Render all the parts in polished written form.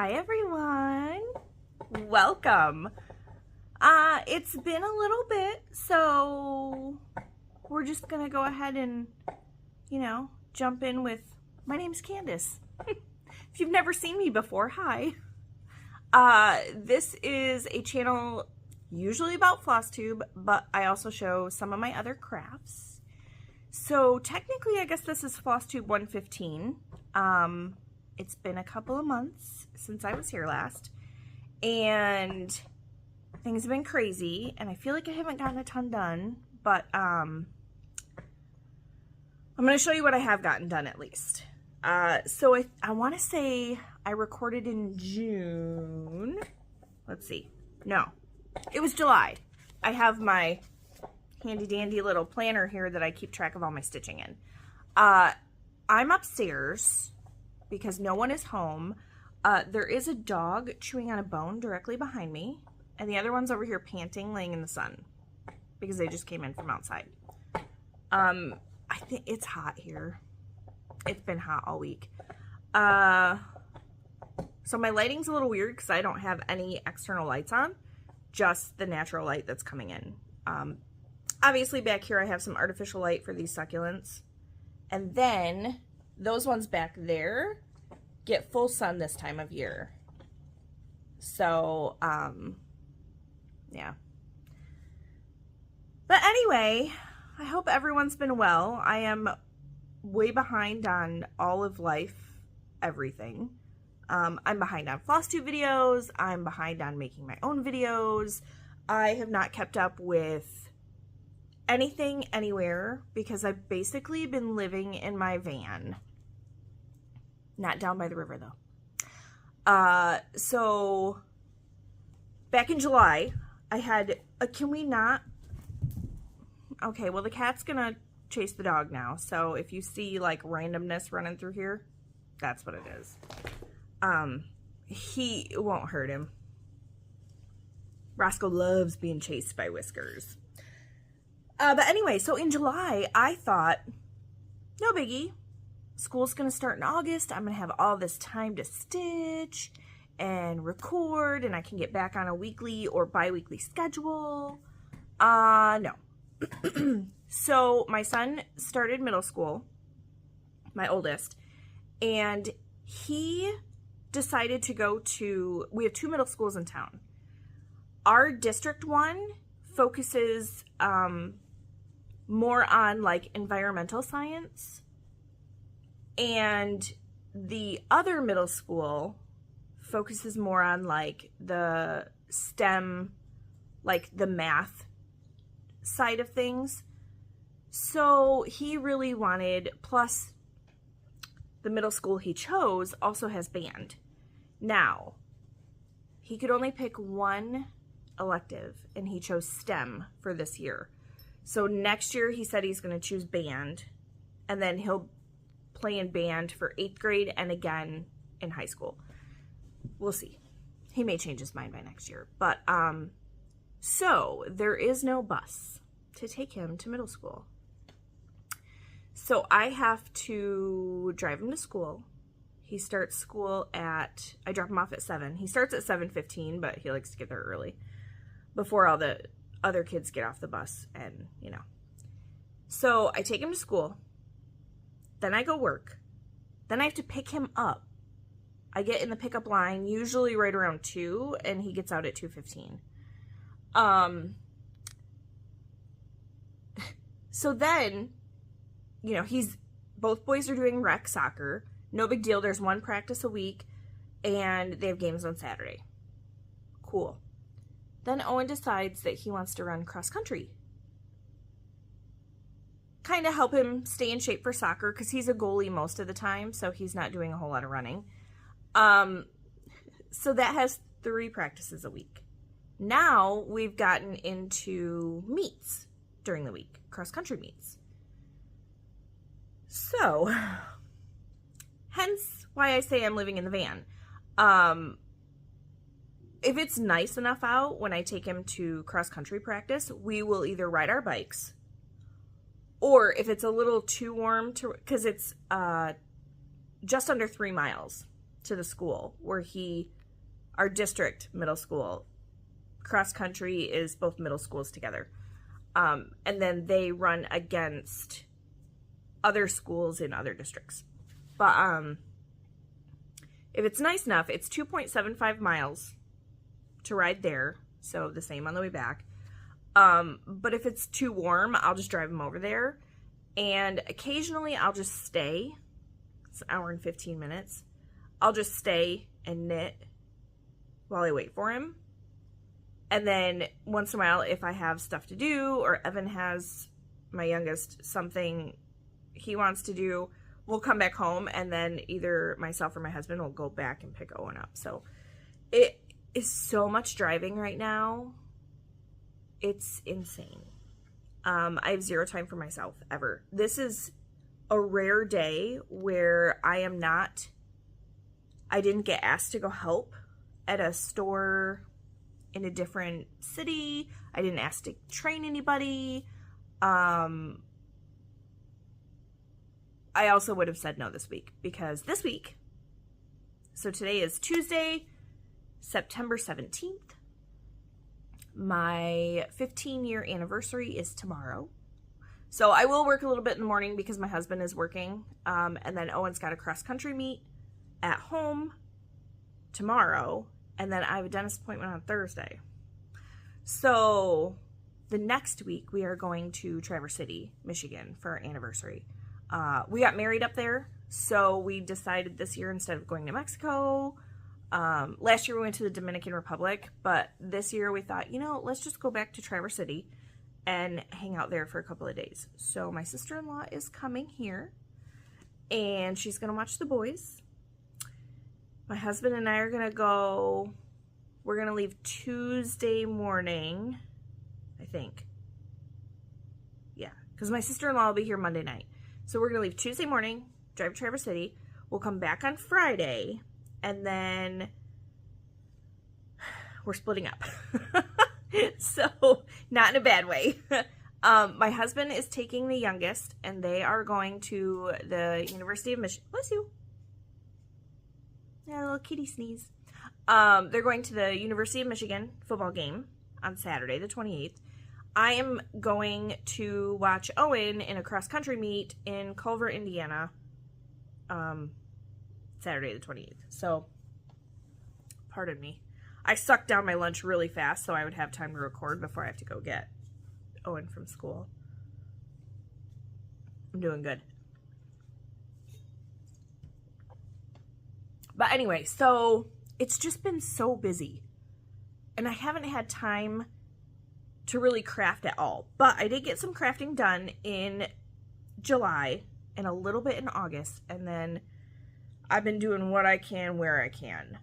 Hi everyone, welcome. It's been a little bit, so we're just gonna go ahead and, jump in with, my name's Candace. If you've never seen me before, hi. This is a channel usually about Flosstube, but I also show some of my other crafts. So technically, I guess this is Flosstube 115. It's been a couple of months since I was here last, and things have been crazy, and I feel like I haven't gotten a ton done, but I'm going to show you what I have gotten done at least. So I want to say I recorded in June. Let's see. No, it was July. I have my handy dandy little planner here that I keep track of all my stitching in. I'm upstairs because no one is home. There is a dog chewing on a bone directly behind me, and the other one's over here panting, laying in the sun because they just came in from outside. I think it's hot here. It's been hot all week. So my lighting's a little weird because I don't have any external lights on, just the natural light that's coming in. Obviously back here I have some artificial light for these succulents, and then those ones back there get full sun this time of year. So, yeah. But anyway, I hope everyone's been well. I am way behind on all of life, everything. I'm behind on Flosstube videos. I'm behind on making my own videos. I have not kept up with anything anywhere because I've basically been living in my van. Not down by the river though. So back in July, I had can we not? Okay, well the cat's gonna chase the dog now. So if you see like randomness running through here, that's what it is. He won't hurt him. Roscoe loves being chased by Whiskers. But anyway, so in July, I thought, no biggie. School's going to start in August. I'm going to have all this time to stitch and record, and I can get back on a weekly or bi-weekly schedule. No. So my son started middle school, my oldest, and he decided to go to, we have 2 middle schools in town. Our district one focuses more on like environmental science, and the other middle school focuses more on like the STEM, like the math side of things. So he really wanted, plus the middle school he chose also has band. Now, he could only pick one elective, and he chose STEM for this year. So next year he said he's going to choose band, and then he'll play in band for 8th grade and again in high school. We'll see. He may change his mind by next year. But, so there is no bus to take him to middle school. So I have to drive him to school. He starts school at, I drop him off at 7. He starts at 7:15, but he likes to get there early before all the other kids get off the bus, and, So I take him to school. Then I go work. Then I have to pick him up. I get in the pickup line usually right around 2, and he gets out at 2:15. So then, both boys are doing rec soccer. No big deal. There's 1 practice a week, and they have games on Saturday. Cool. Then Owen decides that he wants to run cross country. Kind of help him stay in shape for soccer because he's a goalie most of the time, so he's not doing a whole lot of running. So that has 3 practices a week. Now we've gotten into meets during the week, cross country meets. So, hence why I say I'm living in the van. If it's nice enough out when I take him to cross country practice, we will either ride our bikes, or if it's a little too warm to, because it's just under 3 miles to the school where our district middle school, cross country is both middle schools together. And then they run against other schools in other districts. But if it's nice enough, it's 2.75 miles to ride there. So the same on the way back. But if it's too warm, I'll just drive them over there. And occasionally I'll just stay. It's an hour and 15 minutes. I'll just stay and knit while I wait for him. And then once in a while, if I have stuff to do, or Evan has, my youngest, something he wants to do, we'll come back home, and then either myself or my husband will go back and pick Owen up. So it is so much driving right now. It's insane. I have zero time for myself, ever. This is a rare day where I didn't get asked to go help at a store in a different city. I didn't ask to train anybody. I also would have said no this week, because this week, so today is Tuesday, September 17th. My 15-year anniversary is tomorrow. So I will work a little bit in the morning because my husband is working. And then Owen's got a cross-country meet at home tomorrow. And then I have a dentist appointment on Thursday. So the next week we are going to Traverse City, Michigan for our anniversary. We got married up there. So we decided this year, instead of going to Mexico, last year we went to the Dominican Republic, but this year we thought, let's just go back to Traverse City and hang out there for a couple of days. So my sister-in-law is coming here, and she's going to watch the boys. My husband and I are going to go, we're going to leave Tuesday morning, I think. Yeah, because my sister-in-law will be here Monday night. So we're going to leave Tuesday morning, drive to Traverse City. We'll come back on Friday, and then we're splitting up. So, not in a bad way. My husband is taking the youngest, and they are going to the University of Michigan. Bless you. Yeah, a little kitty sneeze. They're going to the University of Michigan football game on Saturday, the 28th. I am going to watch Owen in a cross-country meet in Culver, Indiana, Saturday the 28th. So, pardon me. I sucked down my lunch really fast so I would have time to record before I have to go get Owen from school. I'm doing good. But anyway, so it's just been so busy. And I haven't had time to really craft at all. But I did get some crafting done in July and a little bit in August. And then I've been doing what I can where I can.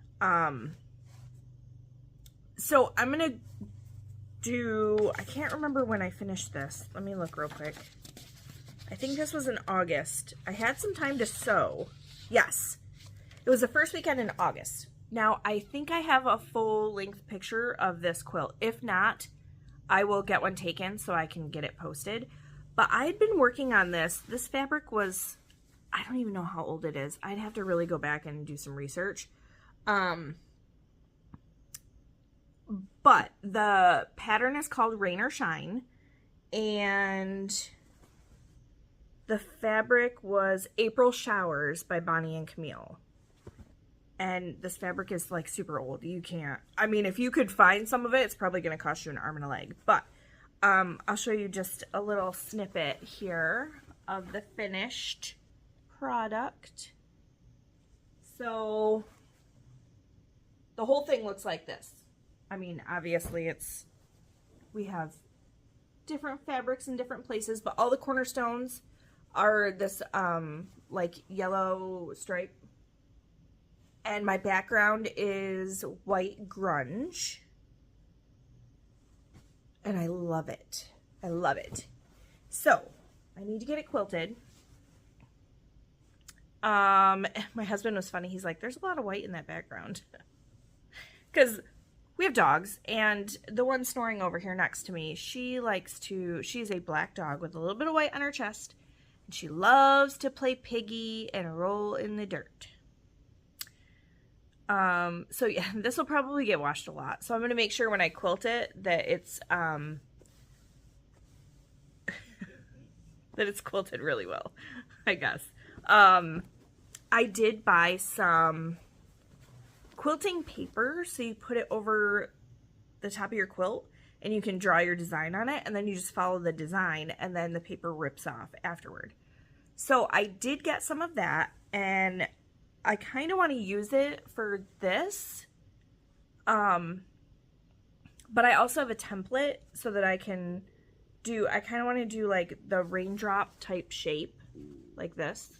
So I'm going to do, I can't remember when I finished this. Let me look real quick. I think this was in August. I had some time to sew. Yes. It was the first weekend in August. Now, I think I have a full-length picture of this quilt. If not, I will get one taken so I can get it posted. But I had been working on this. This fabric was, I don't even know how old it is. I'd have to really go back and do some research. But the pattern is called Rain or Shine, and the fabric was April Showers by Bonnie and Camille. And this fabric is like super old. You can't, I mean, if you could find some of it, it's probably going to cost you an arm and a leg. But I'll show you just a little snippet here of the finished product. So the whole thing looks like this. I mean, obviously we have different fabrics in different places, but all the cornerstones are this, like yellow stripe. And my background is white grunge. And I love it. I love it. So, I need to get it quilted. My husband was funny. He's like, there's a lot of white in that background. Because we have dogs, and the one snoring over here next to me, she's a black dog with a little bit of white on her chest, and she loves to play piggy and roll in the dirt. So yeah, this will probably get washed a lot. So I'm going to make sure when I quilt it that it's, that it's quilted really well, I guess. I did buy some quilting paper, so you put it over the top of your quilt and you can draw your design on it, and then you just follow the design and then the paper rips off afterward. So I did get some of that, and I kind of want to use it for this. But I also have a template so that I can do, I kind of want to do like the raindrop type shape like this.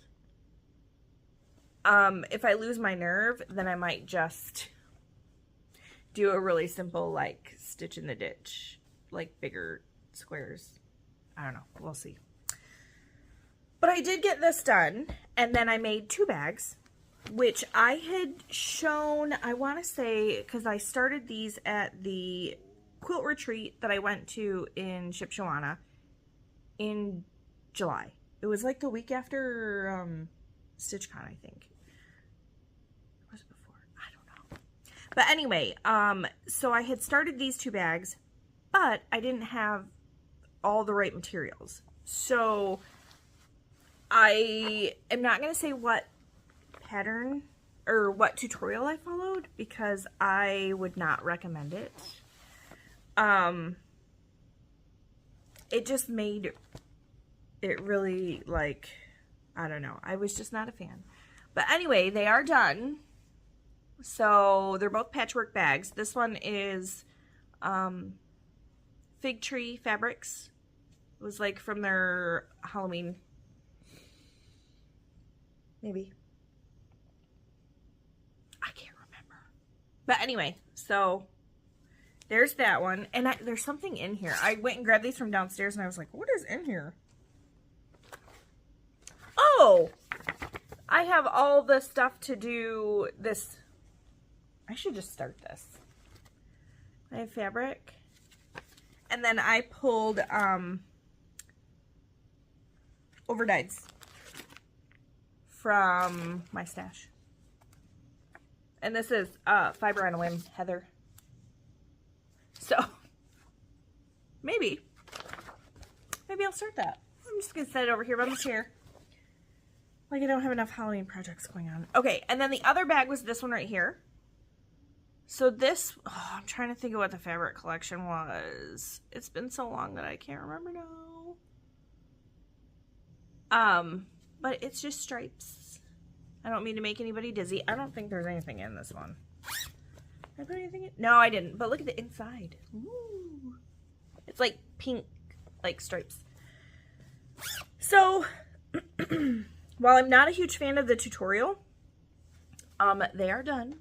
If I lose my nerve, then I might just do a really simple, like, stitch in the ditch, like bigger squares. I don't know. We'll see. But I did get this done, and then I made 2 bags, which I had shown, I want to say, because I started these at the quilt retreat that I went to in Shipshawana in July. It was like the week after StitchCon, I think. But anyway, so I had started these 2 bags, but I didn't have all the right materials. So I am not going to say what pattern or what tutorial I followed, because I would not recommend it. It just made it really, like, I don't know. I was just not a fan. But anyway, they are done. So they're both patchwork bags. This one is Fig Tree Fabrics. It was like from their Halloween. Maybe. I can't remember. But anyway, so there's that one. And there's something in here. I went and grabbed these from downstairs and I was like, what is in here? Oh! I have all the stuff to do this. I should just start this. I have fabric. And then I pulled overdyes from my stash. And this is Fiber on a Whim, Heather. So, maybe I'll start that. I'm just going to set it over here by the chair. Like I don't have enough Halloween projects going on. Okay, and then the other bag was this one right here. So this, I'm trying to think of what the fabric collection was. It's been so long that I can't remember now. But it's just stripes. I don't mean to make anybody dizzy. I don't think there's anything in this one. Did I put anything in? No, I didn't. But look at the inside. Ooh. It's like pink, like stripes. So, while I'm not a huge fan of the tutorial, they are done.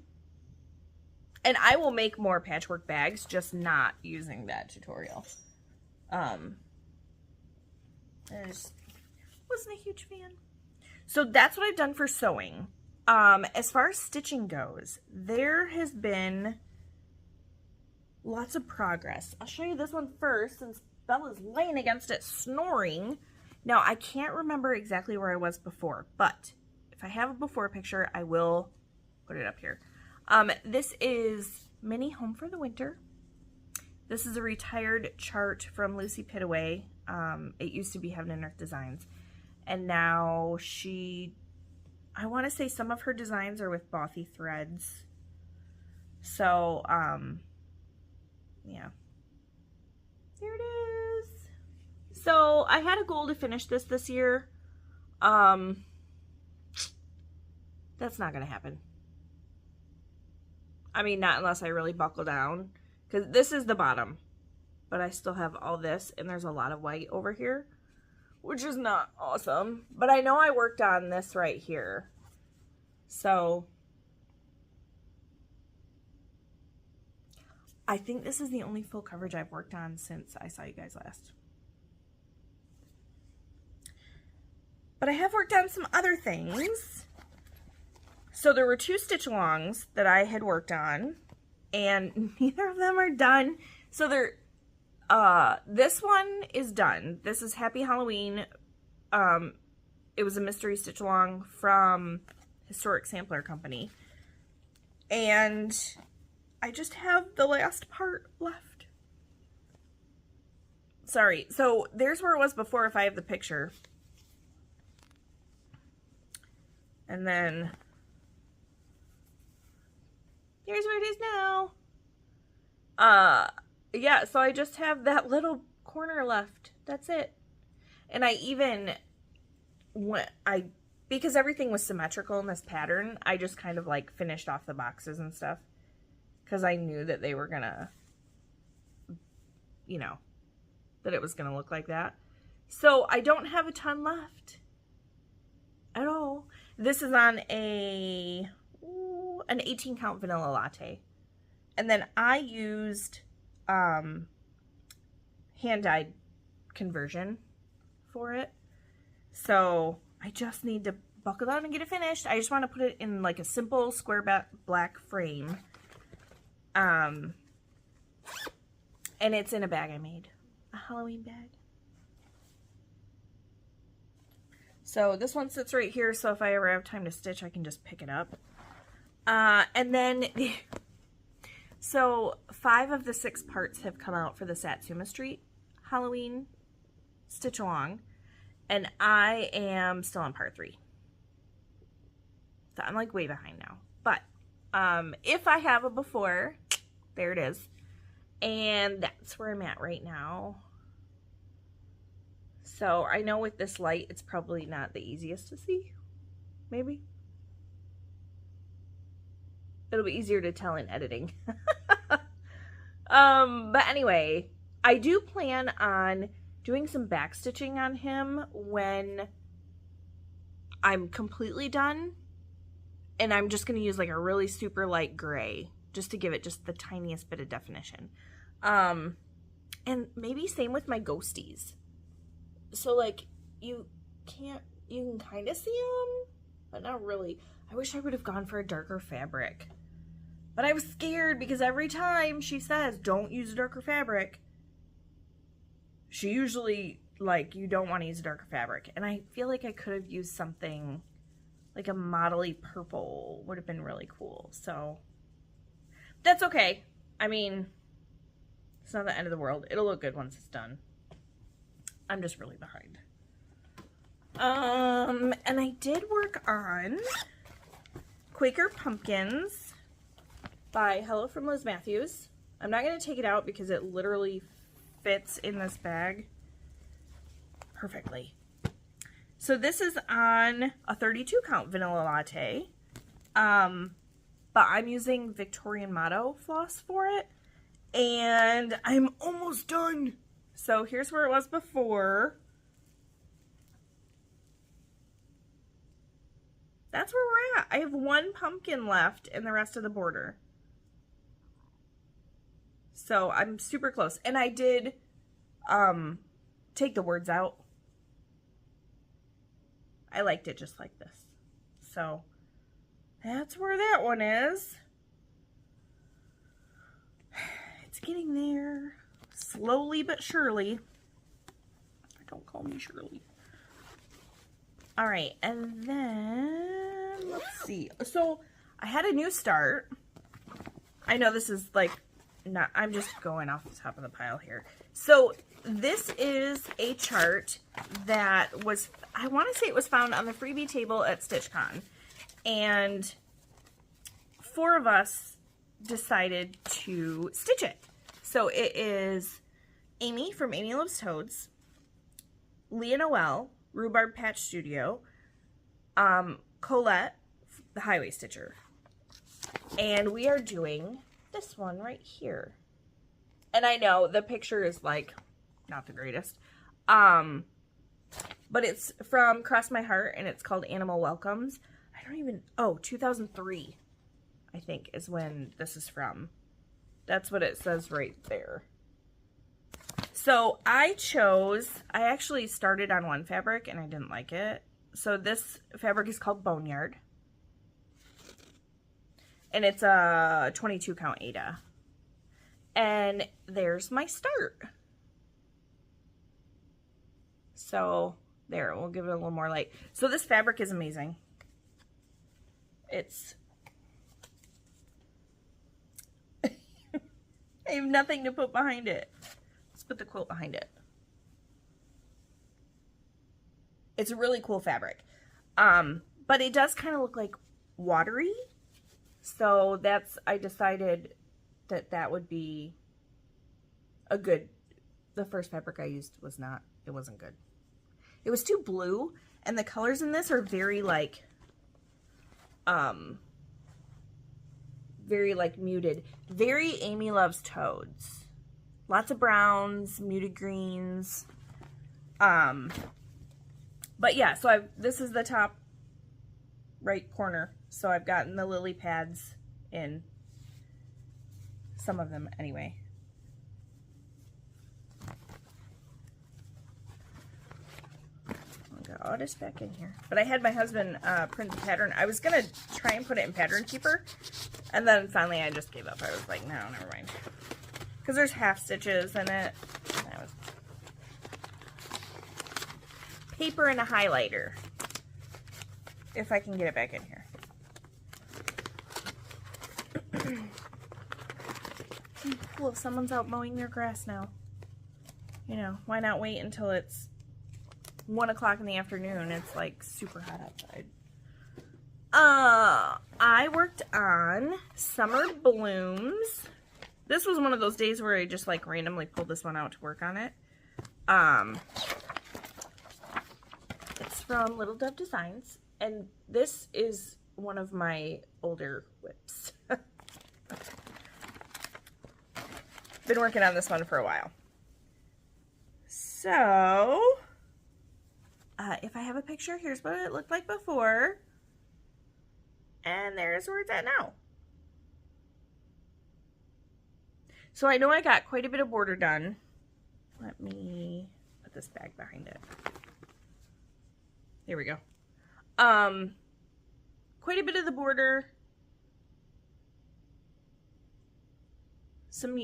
And I will make more patchwork bags, just not using that tutorial. I just wasn't a huge fan. So that's what I've done for sewing. As far as stitching goes, there has been lots of progress. I'll show you this one first, since Bella's laying against it snoring. Now, I can't remember exactly where I was before, but if I have a before picture, I will put it up here. This is Mini Home for the Winter. This is a retired chart from Lucy Pittaway. It used to be Heaven and Earth Designs. And now I want to say some of her designs are with Bothy threads. So, yeah. There it is. So, I had a goal to finish this year. That's not going to happen. I mean, not unless I really buckle down. Because this is the bottom. But I still have all this. And there's a lot of white over here. Which is not awesome. But I know I worked on this right here. So, I think this is the only full coverage I've worked on since I saw you guys last. But I have worked on some other things. So there were 2 stitch alongs that I had worked on, and neither of them are done. So this one is done. This is Happy Halloween. It was a mystery stitch along from Historic Sampler Company. And I just have the last part left. Sorry. So there's where it was before if I have the picture. And then here's where it is now. Yeah, so I just have that little corner left. That's it. And I even because everything was symmetrical in this pattern, I just kind of like finished off the boxes and stuff. Because I knew that they were gonna, you know, that it was gonna look like that. So I don't have a ton left at all. This is on an 18 count vanilla latte. And then I used hand-dyed conversion for it. So I just need to buckle down and get it finished. I just want to put it in like a simple square black frame. And it's in a bag I made. A Halloween bag. So this one sits right here, so if I ever have time to stitch, I can just pick it up. And then, so 5 of the 6 parts have come out for the Satsuma Street Halloween stitch along, and I am still on part 3. So I'm like way behind now. But if I have a before, there it is. And that's where I'm at right now. So I know with this light, it's probably not the easiest to see. Maybe. It'll be easier to tell in editing. But anyway, I do plan on doing some back stitching on him when I'm completely done. And I'm just going to use like a really super light gray just to give it just the tiniest bit of definition. And maybe same with my ghosties. So like you can kind of see them, but not really. I wish I would have gone for a darker fabric. But I was scared because every time she says, don't use a darker fabric, she usually, like, you don't want to use a darker fabric. And I feel like I could have used something like a modelly purple would have been really cool. So that's okay. I mean, it's not the end of the world. It'll look good once it's done. I'm just really behind. And I did work on Quaker Pumpkins by Hello from Liz Matthews. I'm not going to take it out because it literally fits in this bag perfectly. So this is on a 32 count vanilla latte. But I'm using Victorian Motto floss for it. And I'm almost done. So here's where it was before. That's where we're at. I have 1 pumpkin left in the rest of the border. So I'm super close. And I did take the words out. I liked it just like this. So that's where that one is. It's getting there. Slowly but surely. Don't call me Shirley. All right, and then let's see. So I had a new start. I know this is like not, I'm just going off the top of the pile here. So this is a chart that was, I want to say it was found on the freebie table at StitchCon. And 4 of us decided to stitch it. So it is Amy from Amy Loves Toads, Leah Noel, Rhubarb Patch Studio, Colette, the Highway Stitcher. And we are doing this one right here. And I know the picture is like not the greatest. But it's from Cross My Heart and it's called Animal Welcomes. I don't even, 2003 I think is when this is from. That's what it says right there. So I actually started on one fabric and I didn't like it. So this fabric is called Boneyard. And it's a 22 count Aida. And there's my start. So there, we'll give it a little more light. So this fabric is amazing. It's I have nothing to put behind it. Let's put the quilt behind it. It's a really cool fabric. But it does kind of look like watery. So I decided that would be a good, the first fabric I used it wasn't good. It was too blue, and the colors in this are very like muted. Very Amy Loves Toads. Lots of browns, muted greens. But yeah, so this is the top right corner. So I've gotten the lily pads in. Some of them anyway. I'll get all this back in here. But I had my husband print the pattern. I was going to try and put it in Pattern Keeper. And then finally I just gave up. I was like, no, never mind. Because there's half stitches in it. That was paper and a highlighter. If I can get it back in here. Well, someone's out mowing their grass now. You know, why not wait until it's 1 o'clock in the afternoon? It's like super hot outside. I worked on Summer Blooms. This was one of those days where I just like randomly pulled this one out to work on it. It's from Little Dove Designs, and this is one of my older whips. Been working on this one for a while. So, if I have a picture, here's what it looked like before. And there's where it's at now. So I know I got quite a bit of border done. Let me put this bag behind it. There we go. Quite a bit of the border. Some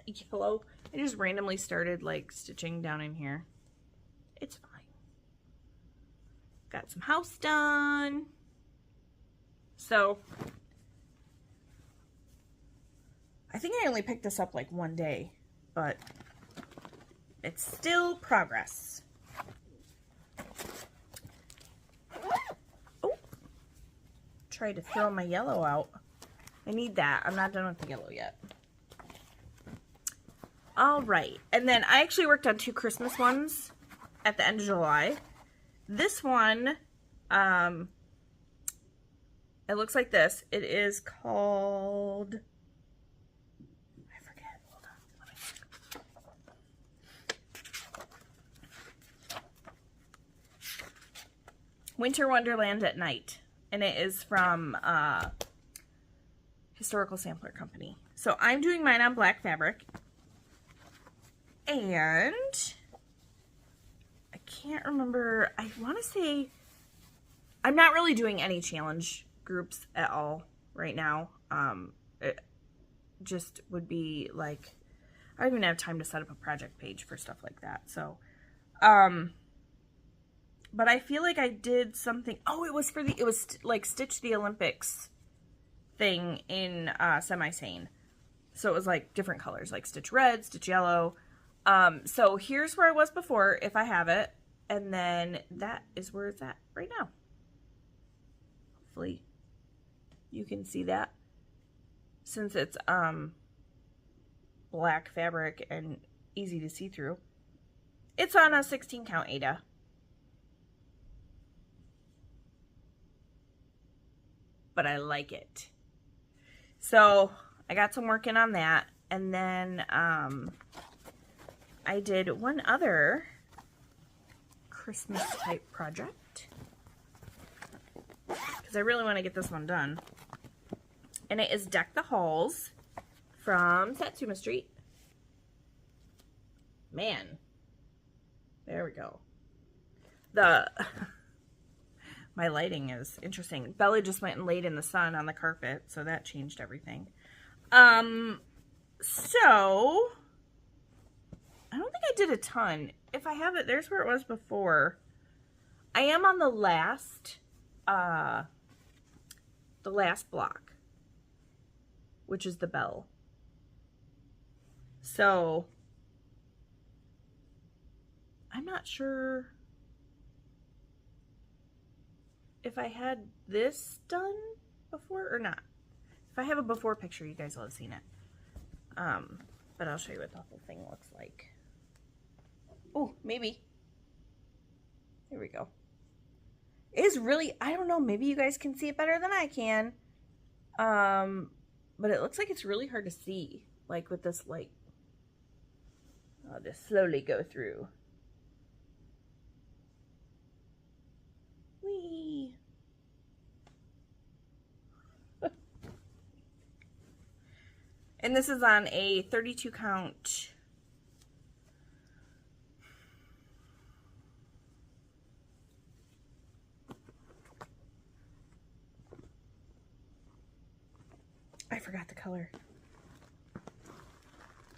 yellow. I just randomly started like stitching down in here. It's fine. Got some house done. So I think I only picked this up like one day, but it's still progress. Oh, tried to throw my yellow out. I need that. I'm not done with the yellow yet. All right, and then I actually worked on 2 Christmas ones at the end of July. This one, it looks like this. It is called, I forget, hold on. Winter Wonderland at Night, and it is from Historical Sampler Company. So I'm doing mine on black fabric. And I can't remember, I want to say, I'm not really doing any challenge groups at all right now. It just would be like, I don't even have time to set up a project page for stuff like that. So, but I feel like I did something, oh, it was like Stitch the Olympics thing in Semi-Sane. So it was like different colors, like Stitch Red, Stitch Yellow. So here's where I was before, if I have it, and then that is where it's at right now. Hopefully you can see that, since it's, black fabric and easy to see through. It's on a 16 count Aida. But I like it. So I got some work in on that, and then, I did one other Christmas type project because I really want to get this one done. And it is Deck the Halls from Satsuma Street. Man. There we go. My lighting is interesting. Bella just went and laid in the sun on the carpet, so that changed everything. So I don't think I did a ton. If I have it, there's where it was before. I am on the last block, which is the bell. So I'm not sure if I had this done before or not. If I have a before picture, you guys will have seen it. But I'll show you what the whole thing looks like. Oh, maybe. Here we go. It is really, I don't know, maybe you guys can see it better than I can. But it looks like it's really hard to see, like with this light. I'll just slowly go through. Whee! And this is on a 32 count. I forgot the color.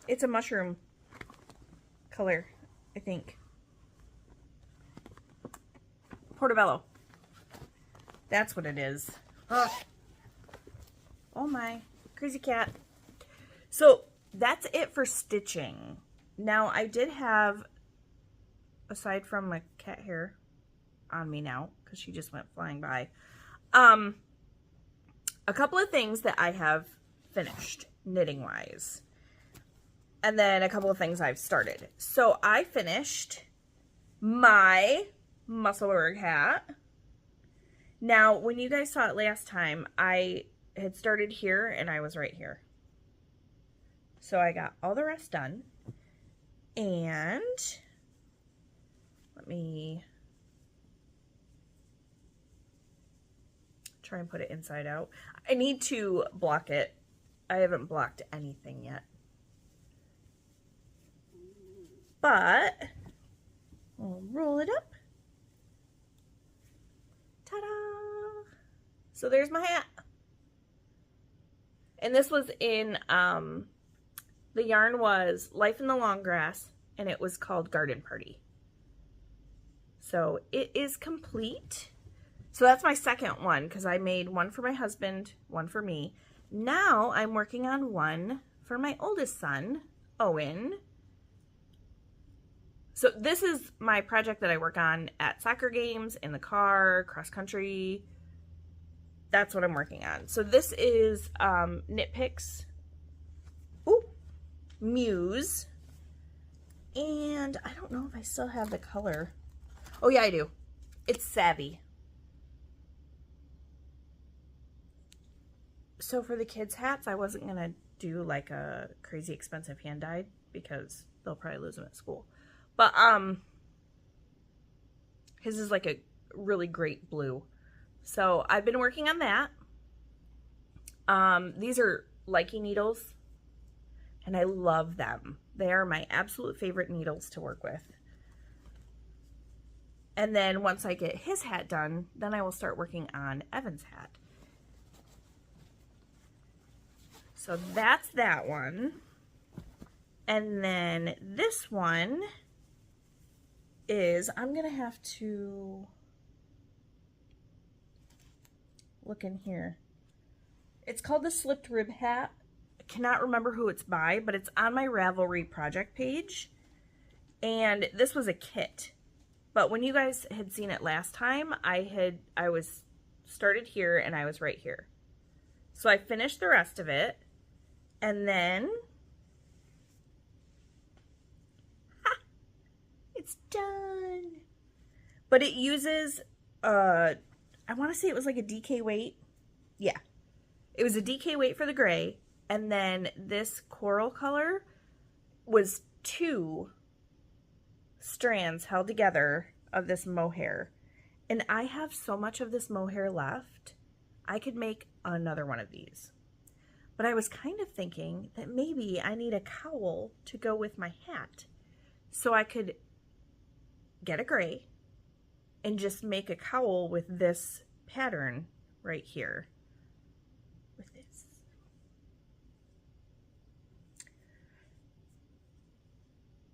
It's a mushroom color, I think. Portobello. That's what it is. Ugh. Oh my, crazy cat. So that's it for stitching. Now I did have, aside from my cat hair on me now, because she just went flying by, a couple of things that I have finished knitting wise. And then a couple of things I've started. So I finished my Musselburgh hat. Now, when you guys saw it last time, I had started here and I was right here. So I got all the rest done. And let me try and put it inside out. I need to block it. I haven't blocked anything yet. But we'll roll it up. Ta-da! So there's my hat. And this was in, the yarn was Life in the Long Grass, and it was called Garden Party. So it is complete. So that's my second one, because I made one for my husband, one for me. Now I'm working on one for my oldest son, Owen. So this is my project that I work on at soccer games, in the car, cross country. That's what I'm working on. So this is Knit Picks. Ooh, Muse. And I don't know if I still have the color. Oh yeah, I do. It's Savvy. So for the kids' hats, I wasn't going to do like a crazy expensive hand dyed because they'll probably lose them at school. But his is like a really great blue. So I've been working on that. These are Likey needles, and I love them. They are my absolute favorite needles to work with. And then once I get his hat done, then I will start working on Evan's hat. So that's that one. And then this one is, I'm going to have to look in here. It's called the Slipped Rib Hat. I cannot remember who it's by, but it's on my Ravelry project page. And this was a kit. But when you guys had seen it last time, I was started here and I was right here. So I finished the rest of it. And then it's done. But it uses, I want to say it was like a DK weight. Yeah. It was a DK weight for the gray. And then this coral color was 2 strands held together of this mohair. And I have so much of this mohair left. I could make another one of these. But I was kind of thinking that maybe I need a cowl to go with my hat. So I could get a gray and just make a cowl with this pattern right here. With this.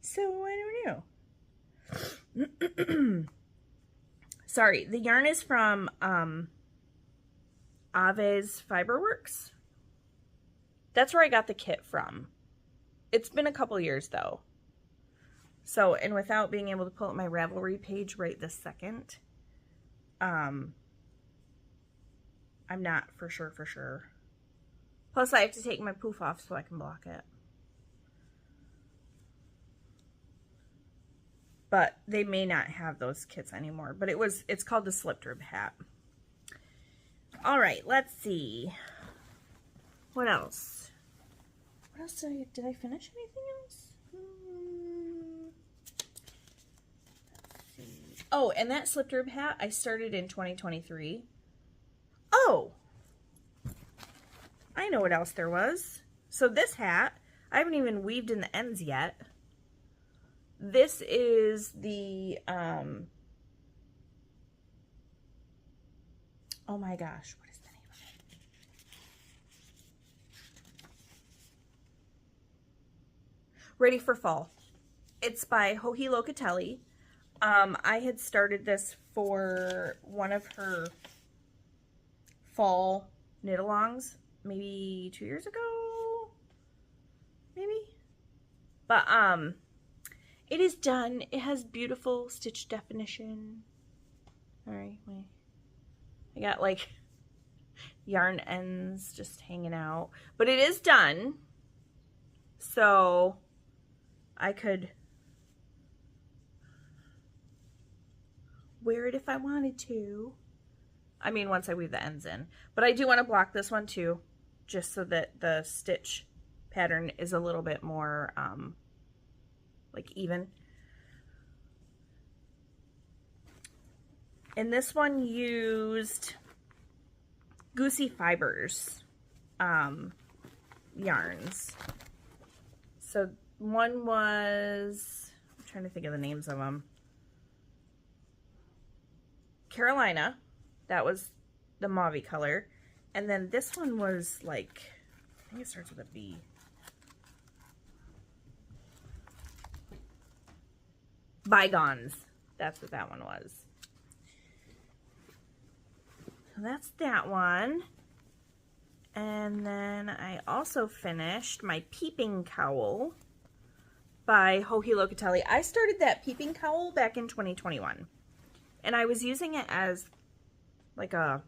So I don't know. Sorry, the yarn is from Ave's Fiberworks. That's where I got the kit from. It's been a couple years though. So, and without being able to pull up my Ravelry page right this second, I'm not for sure. Plus I have to take my poof off so I can block it. But they may not have those kits anymore. But it's called the slip rib hat. All right, let's see. What else? What else did I finish anything else? Let's see. Oh, and that slip rib hat I started in 2023. Oh, I know what else there was. So this hat, I haven't even weaved in the ends yet. This is the, oh my gosh, what is the name of it? Ready for Fall. It's by Joji Locatelli. I had started this for one of her fall knit-alongs, maybe 2 years ago, maybe? But, it is done. It has beautiful stitch definition. Alright, wait. I got like yarn ends just hanging out. But it is done. So I could wear it if I wanted to. I mean, once I weave the ends in. But I do want to block this one too, just so that the stitch pattern is a little bit more like even. And this one used Goosey Fibers yarns. So one was, I'm trying to think of the names of them. Carolina, that was the mauve color. And then this one was like, I think it starts with a B. Bygones. That's what that one was. So that's that one. And then I also finished my Peeping Cowl by Joji Locatelli. I started that Peeping Cowl back in 2021. And I was using it as like a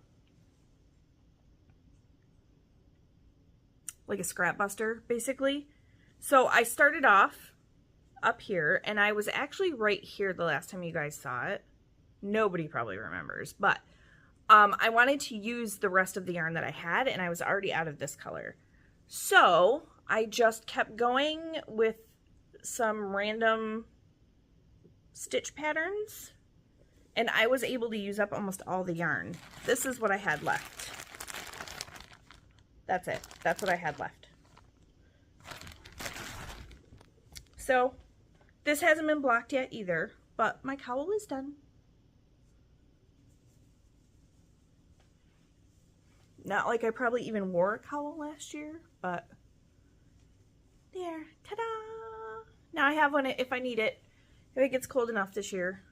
scrap buster, basically. So I started off up here, and I was actually right here the last time you guys saw it. Nobody probably remembers, but I wanted to use the rest of the yarn that I had, and I was already out of this color. So I just kept going with some random stitch patterns, and I was able to use up almost all the yarn. This is what I had left. That's it. That's what I had left. So this hasn't been blocked yet either, but my cowl is done. Not like I probably even wore a cowl last year, but there, ta-da! Now I have one if I need it, if it gets cold enough this year.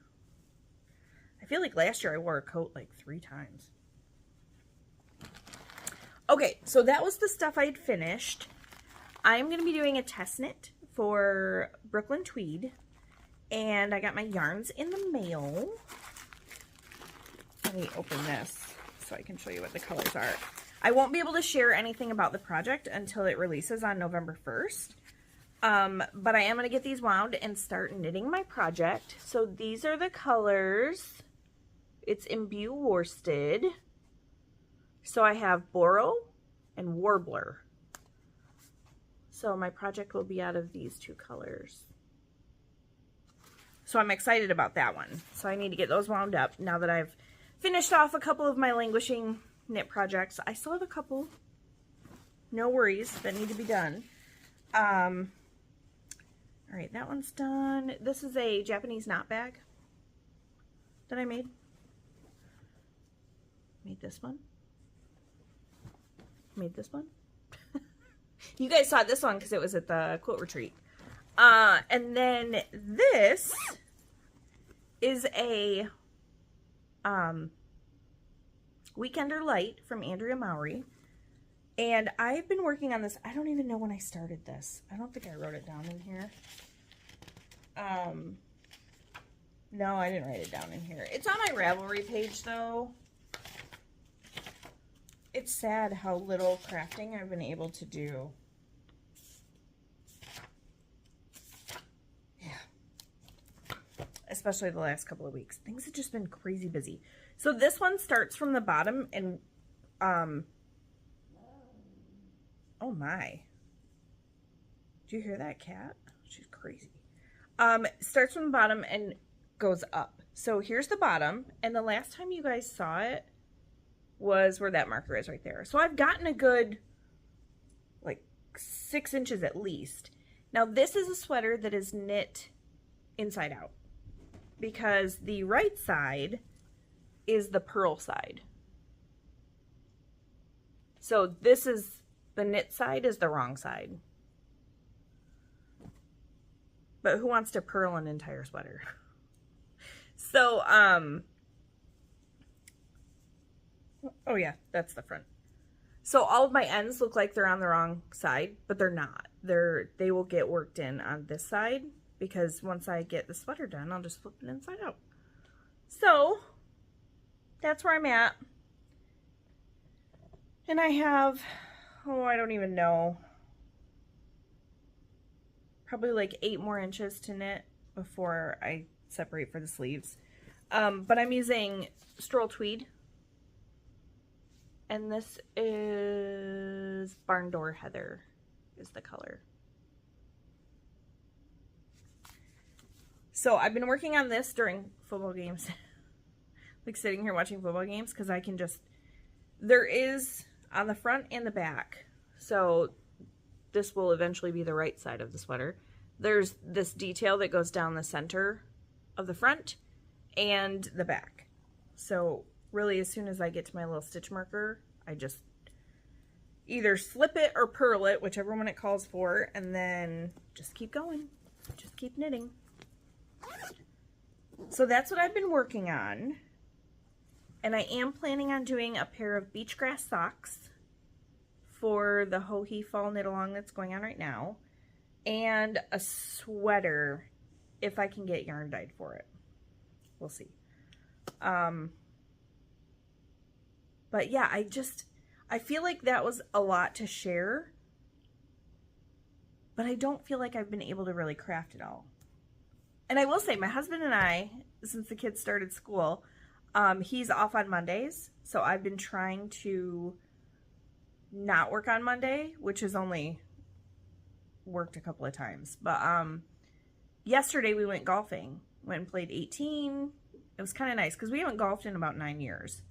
I feel like last year I wore a coat like 3 times. Okay, so that was the stuff I'd finished. I'm going to be doing a test knit for Brooklyn Tweed, and I got my yarns in the mail. Let me open this so I can show you what the colors are. I won't be able to share anything about the project until it releases on November 1st, but I am going to get these wound and start knitting my project. So these are the colors. It's Imbue Worsted. So I have Boro and Warbler. So my project will be out of these 2 colors. So I'm excited about that one. So I need to get those wound up now that I've finished off a couple of my languishing knit projects. I still have a couple, no worries, that need to be done. All right, that one's done. This is a Japanese knot bag that I made. Made this one. Made this one. You guys saw this one because it was at the quilt retreat. And then this is a Weekender Light from Andrea Mowry. And I've been working on this. I don't even know when I started this. I don't think I wrote it down in here. No, I didn't write it down in here. It's on my Ravelry page, though. It's sad how little crafting I've been able to do. Yeah. Especially the last couple of weeks. Things have just been crazy busy. So this one starts from the bottom and, oh my. Do you hear that cat? She's crazy. Starts from the bottom and goes up. So here's the bottom, and the last time you guys saw it was where that marker is right there. So I've gotten a good, like, 6 inches at least. Now this is a sweater that is knit inside out because the right side is the purl side. So this is, the knit side is the wrong side. But who wants to purl an entire sweater? So, oh yeah, that's the front. So all of my ends look like they're on the wrong side, but they're not. They will get worked in on this side because once I get the sweater done, I'll just flip it inside out. So that's where I'm at. And I have, oh, I don't even know, probably like 8 more inches to knit before I separate for the sleeves. But I'm using Stroll Tweed. And this is Barn Door Heather is the color. So I've been working on this during football games. Like sitting here watching football games because I can just, there is on the front and the back. So this will eventually be the right side of the sweater. There's this detail that goes down the center of the front and the back. So really as soon as I get to my little stitch marker, I just either slip it or purl it, whichever one it calls for, and then just keep going. Just keep knitting. So that's what I've been working on. And I am planning on doing a pair of beach grass socks for the Ho-He Fall Knit Along that's going on right now. And a sweater if I can get yarn dyed for it. We'll see. But yeah, I feel like that was a lot to share. But I don't feel like I've been able to really craft it all. And I will say, my husband and I, since the kids started school, he's off on Mondays. So I've been trying to not work on Monday, which has only worked a couple of times. But yesterday we went golfing. Went and played 18. It was kind of nice because we haven't golfed in about 9 years.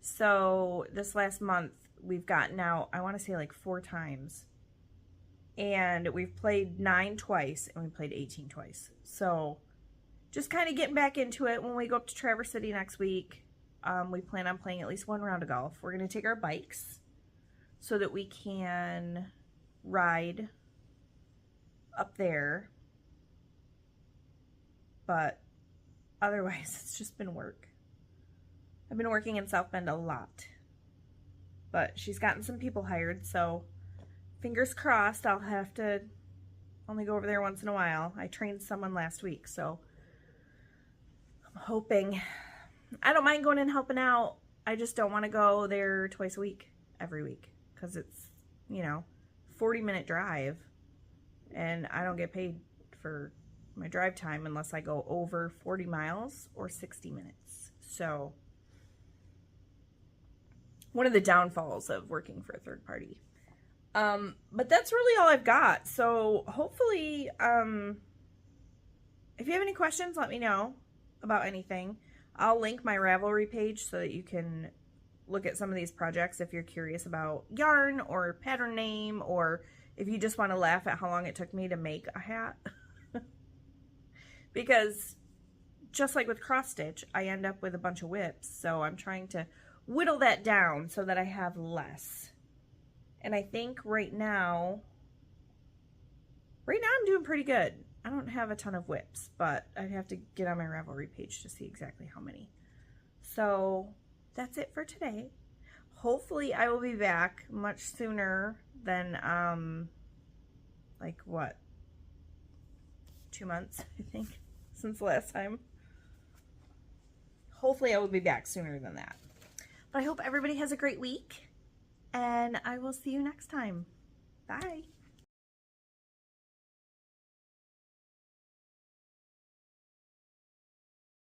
So this last month we've gotten out, I want to say like 4 times. And we've played 9 twice and we played 18 twice. So just kind of getting back into it. When we go up to Traverse City next week, we plan on playing at least 1 round of golf. We're going to take our bikes so that we can ride up there. But otherwise, it's just been work. I've been working in South Bend a lot. But she's gotten some people hired, so fingers crossed. I'll have to only go over there once in a while. I trained someone last week, so I'm hoping. I don't mind going and helping out. I just don't want to go there twice a week, every week, because it's, 40-minute drive, and I don't get paid for my drive time unless I go over 40 miles or 60 minutes. So one of the downfalls of working for a third party. But that's really all I've got. So hopefully, if you have any questions, let me know about anything. I'll link my Ravelry page so that you can look at some of these projects if you're curious about yarn or pattern name, or if you just want to laugh at how long it took me to make a hat. Because just like with cross stitch, I end up with a bunch of whips. So I'm trying to whittle that down so that I have less. And I think right now I'm doing pretty good. I don't have a ton of whips, but I'd have to get on my Ravelry page to see exactly how many. So that's it for today. hopefully I will be back much sooner than, like what, 2 months, I think, since the last time. Hopefully I will be back sooner than that. But I hope everybody has a great week, and I will see you next time. Bye.